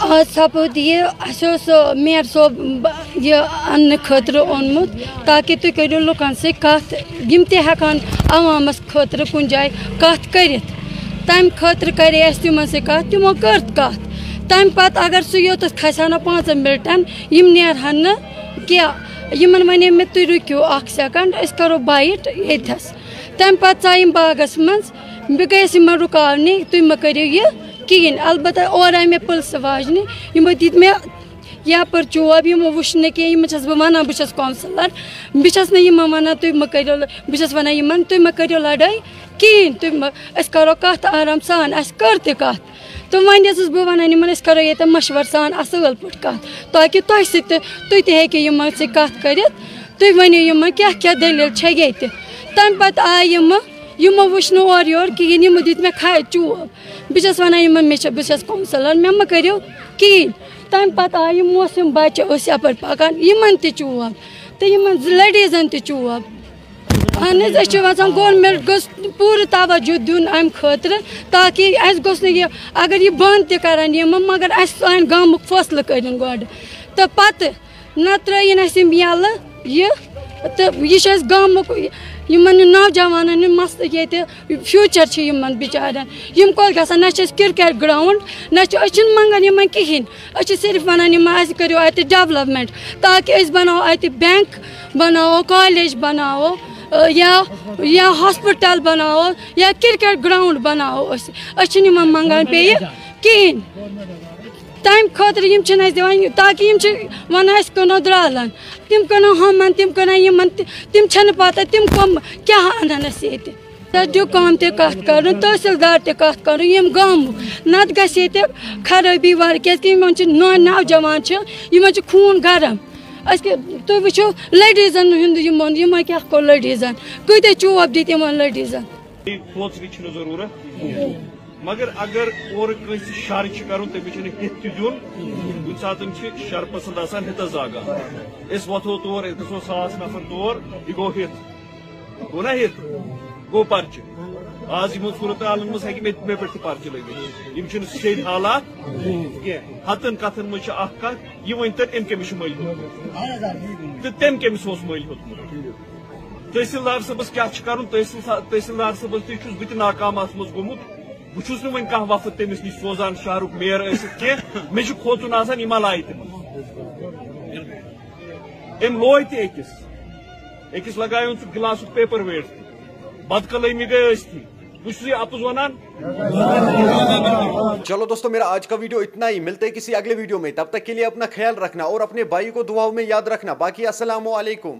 आज सपोद ये मेयर सोब ये अन्न खतर ओनमुत ताकि तुम करो लुकन से कत यम तकान अवामस खतर कुन जाए कत कर तम खतर करे तिमन से कत तिमो कर कत तम पत अगर सह योत खसा 5 मिनटन यम नेरहन न क्या यमन वन मे तुम रुको 1 सेकंड अस करो बाइट येथस तम पत चायम बागस मज बह गयस यमन रुकावने तुम मे करो ये कहें अलबत्ता और आए मे पुलिस वाजने यमो दित मे यपर चोब यमो वुच न कह बस वन बस कौंसलर बस वन तुम करो बस वन तुम मे करो लड़ाई कहें तुम करो कत आराम सान अस कर कत तो वन बह वन करो ये मशवर सान असल पे कत ताकि तुम सो कत कर तुम वन क्या क्या दलील ये तम पत आए यमो वुच और योर कहें यमो दित मे खाए चोब बस वन बस कौंसलर मे करो कहें तम पत आए मौसम बच्चे यपर पकान यमन चोब तो लडीजन चोब अहन वचान गवर्नमेंट गोस पूरा तवज्जो दिन अम खतर ताकि गोस अगर यह बंद तरान मगर सान गामुक फैसले कर गोड तो पत न त्रयन यल यह तो यह गामुक नौजवान मस्त ये फ्यूचर बिचारन यम कोल गसान न क्रिकेट ग्राउंड न मंगन कहें सिर्फ वन करो अत डेवलपमेंट ताकि बनाओ अत बैंक बनाओ कॉलेज बनाओ या हॉस्पिटल बनाओ या क्रिकेट ग्राउंड बनाओ मंगान पे कहें तम खतर दिवान ताकि वन कनो द्रालन तम कनो हमन तम कनो तम पता तम कम क्या अनस ये सदु काम कत कर तहसीलदार कत कर गामु नत ग खराबी वार क्या नौजवान खून गरम तुम वो लडीजन हूं क्या को लडीजन कत चोब दित लडीजन मगर अगर और शर कर तमिस हित दिन कुछ सात शर पसंद हित जागा वो तौर गो 100 नफर तौर यह गो हित गो ना हित गो पर्च आज यमो सूरत आलन मे मे पे पर्च लगे सेद हालात हतन कथन मज कत यह वन तम कमिस मल तो तम कमिस मल तहसीलदार सबस क्या कर तहसीलदार सबस तह नाकाम अत मज गोमुत बहुत वन कह वफद तमिस नश सोजान शहरुक मेयर कह मे खोचुन आसान यह लाय तम लोय तकिस लगाय गिलास पेपर वेट बदकलमी गई थी अपुज वन। चलो दोस्तों मेरा आज का वीडियो इतना ही, मिलते हैं किसी अगले वीडियो में, तब तक के लिए अपना ख्याल रखना और अपने भाई को दुआओं में याद रखना। बाकी अस्सलामु अलैकुम।